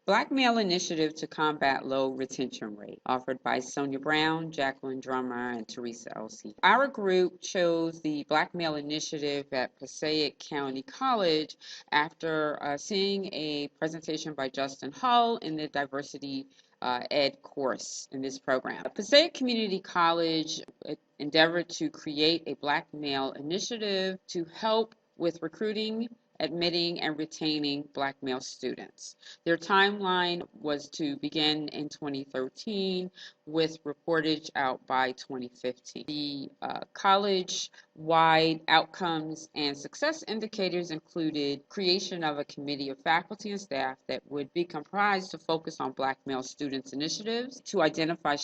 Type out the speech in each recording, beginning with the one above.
Black Male Initiative to Combat Low Retention Rate, offered by Sonia Brown, Jacqueline Drummer, and Teresa Elsie. Our group chose the Black Male Initiative at Passaic County College after seeing a presentation by Justin Hull in the Diversity Ed course in this program. Passaic Community College endeavored to create a Black Male Initiative to help with recruiting, admitting, and retaining Black male students. Their timeline was to begin in 2013 with reportage out by 2015. The college-wide outcomes and success indicators included creation of a committee of faculty and staff that would be comprised to focus on Black male students initiatives, to identify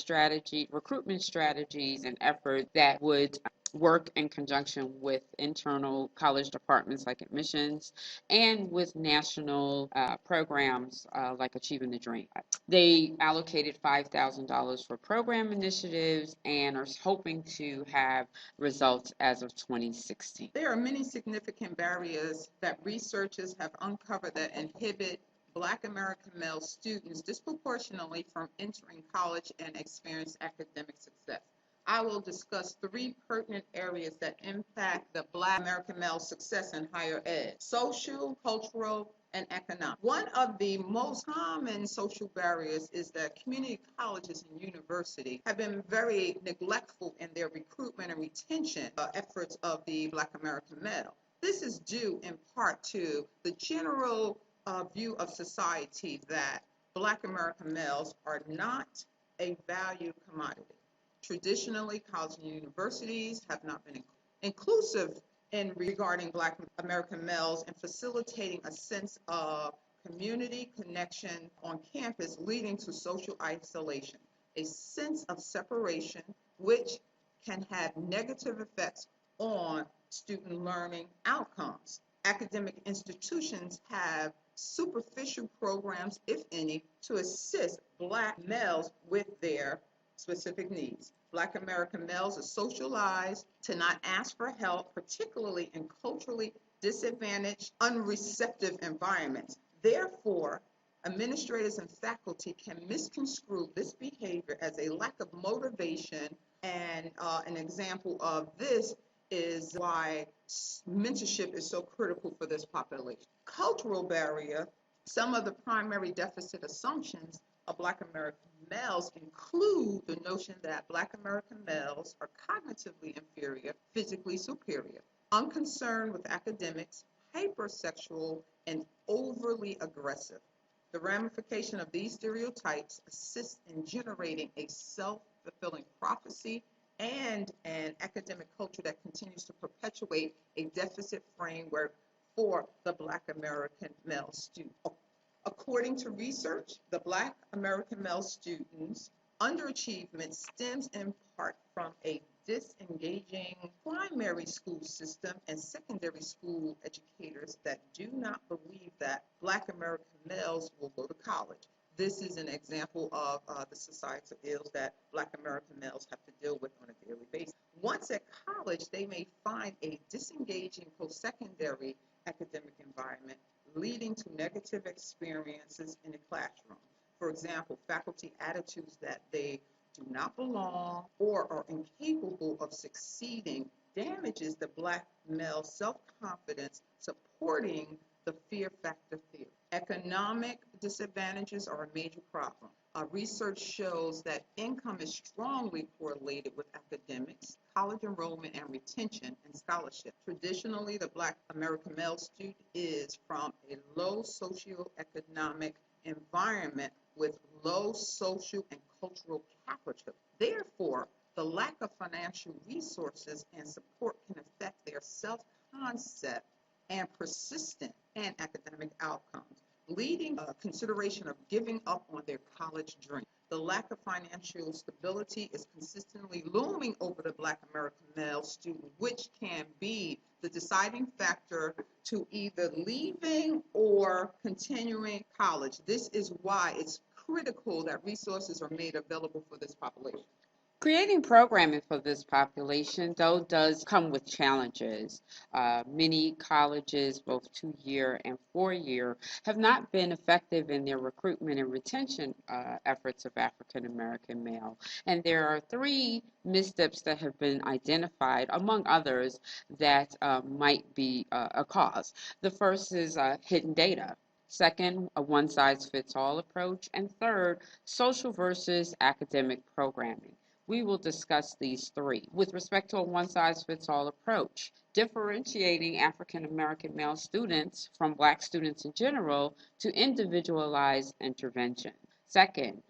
recruitment strategies and efforts that would work in conjunction with internal college departments like admissions and with national programs like Achieving the Dream. They allocated $5,000 for program initiatives and are hoping to have results as of 2016. There are many significant barriers that researchers have uncovered that inhibit Black American male students disproportionately from entering college and experience academic success. I will discuss three pertinent areas that impact the Black American male success in higher ed: social, cultural, and economic. One of the most common social barriers is that community colleges and universities have been very neglectful in their recruitment and retention efforts of the Black American male. This is due in part to the general view of society that Black American males are not a value commodity. Traditionally, colleges and universities have not been inclusive in regarding Black American males and facilitating a sense of community connection on campus, leading to social isolation, a sense of separation, which can have negative effects on student learning outcomes. Academic institutions have superficial programs, if any, to assist Black males with their specific needs. Black American males are socialized to not ask for help, particularly in culturally disadvantaged, unreceptive environments. Therefore, administrators and faculty can misconstrue this behavior as a lack of motivation, and an example of this is why mentorship is so critical for this population. Cultural barrier: some of the primary deficit assumptions of Black American males include the notion that Black American males are cognitively inferior, physically superior, unconcerned with academics, hypersexual, and overly aggressive. The ramification of these stereotypes assists in generating a self-fulfilling prophecy and an academic culture that continues to perpetuate a deficit framework for the Black American male student. According to research, the Black American male students' underachievement stems in part from a disengaging primary school system and secondary school educators that do not believe that Black American males will go to college. This is an example of the societal ills that Black American males have to deal with on a daily basis. Once at college, they may find a disengaging post-secondary academic environment, leading to negative experiences in the classroom. For example, faculty attitudes that they do not belong or are incapable of succeeding damages the Black male self-confidence, supporting the fear factor theory. Economic disadvantages are a major problem. Research shows that income is strongly correlated with academics, college enrollment and retention, and scholarship. Traditionally, the Black American male student is from a low socioeconomic environment with low social and cultural capital. Therefore, the lack of financial resources and support can affect their self-concept and persistent and academic outcomes, leading a consideration of giving up on their college dream. The lack of financial stability is consistently looming over the Black American male student, which can be the deciding factor to either leaving or continuing college. This is why it's critical that resources are made available for this population. Creating programming for this population, though, does come with challenges. Many colleges, both 2 year and 4 year, have not been effective in their recruitment and retention efforts of African American male. And there are three missteps that have been identified, among others, that might be a cause. The first is hidden data. Second, a one size fits all approach. And third, social versus academic programming. We will discuss these three. With respect to a one size fits all approach, differentiating African American male students from Black students in general to individualized intervention. Second,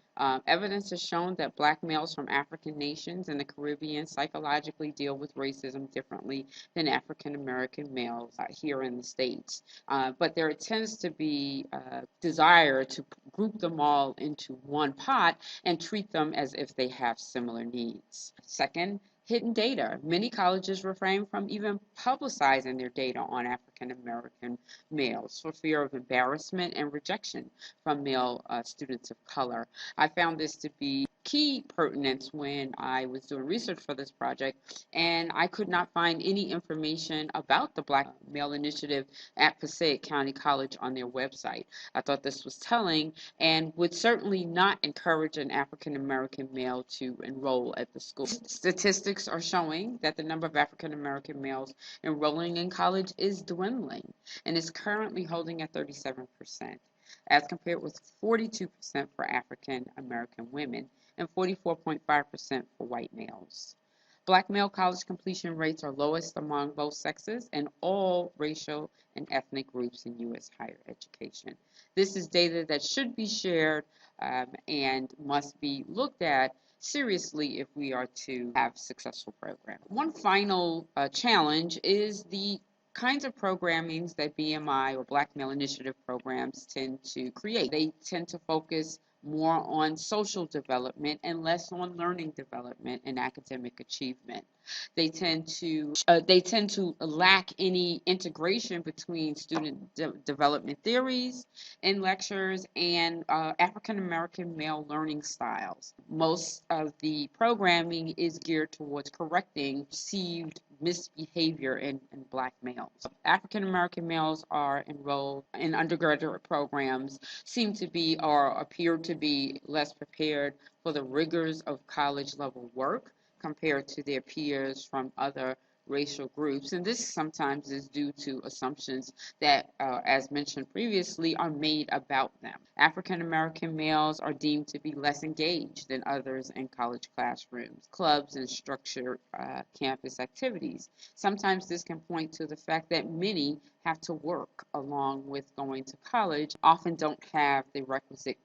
evidence has shown that Black males from African nations and the Caribbean psychologically deal with racism differently than African American males here in the States. But there tends to be a desire to group them all into one pot and treat them as if they have similar needs. Second, hidden data. Many colleges refrain from even publicizing their data on African American males for fear of embarrassment and rejection from male students of color. I found this to be key pertinence when I was doing research for this project, and I could not find any information about the Black Male Initiative at Passaic County College on their website. I thought this was telling and would certainly not encourage an African American male to enroll at the school. Statistics are showing that the number of African American males enrolling in college is dwindling and is currently holding at 37%, as compared with 42% for African American women and 44.5% for white males. Black male college completion rates are lowest among both sexes and all racial and ethnic groups in U.S. higher education. This is data that should be shared and must be looked at seriously if we are to have successful programs. One final challenge is the kinds of programmings that BMI or Black Male Initiative programs tend to create. They tend to focus more on social development and less on learning development and academic achievement. They tend to lack any integration between student development theories in lectures and African American male learning styles. Most of the programming is geared towards correcting perceived misbehavior in Black males. African American males are enrolled in undergraduate programs seem to be or appear to be less prepared for the rigors of college level work compared to their peers from other racial groups. And this sometimes is due to assumptions that, as mentioned previously, are made about them. African American males are deemed to be less engaged than others in college classrooms, clubs, and structured campus activities. Sometimes this can point to the fact that many have to work along with going to college, often don't have the requisite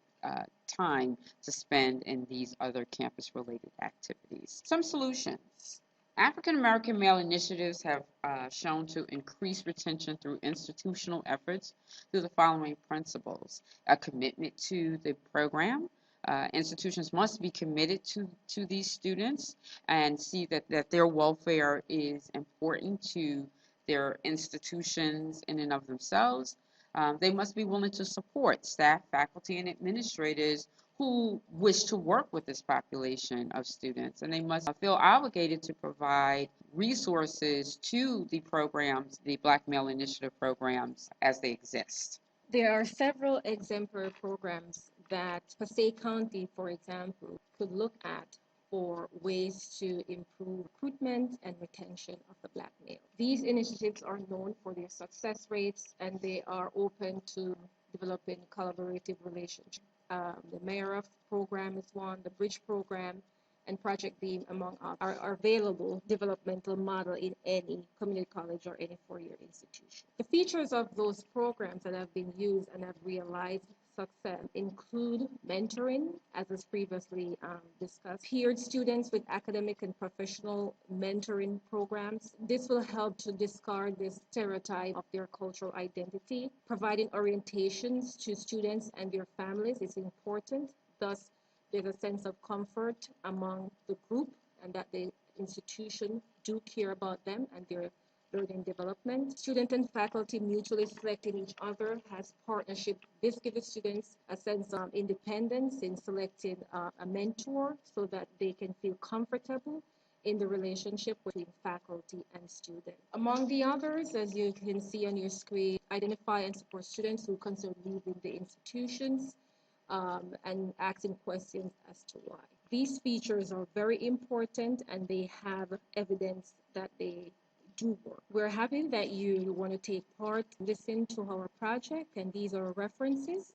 time to spend in these other campus related activities. Some solutions. African American male initiatives have shown to increase retention through institutional efforts through the following principles: a commitment to the program. Institutions must be committed to these students and see that their welfare is important to their institutions in and of themselves. They must be willing to support staff, faculty, and administrators who wish to work with this population of students, and they must feel obligated to provide resources to the programs, the Black Male Initiative programs, as they exist. There are several exemplary programs that Passaic County, for example, could look at for ways to improve recruitment and retention of the Black male. These initiatives are known for their success rates and they are open to developing collaborative relationships. The Mayor program is one, the Bridge program, and Project Beam, among others, are available developmental model in any community college or any four-year institution. The features of those programs that have been used and have realized success include mentoring, as was previously discussed, tiered students with academic and professional mentoring programs. This will help to discard this stereotype of their cultural identity. Providing orientations to students and their families is important. Thus, there's a sense of comfort among the group and that the institution do care about them and their learning development. Student and faculty mutually selecting each other has partnership. This gives students a sense of independence in selecting a mentor so that they can feel comfortable in the relationship between faculty and student. Among the others, as you can see on your screen, identify and support students who consider leaving the institutions and asking questions as to why. These features are very important and they have evidence that they do work. We're happy that you want to take part, listen to our project, and these are references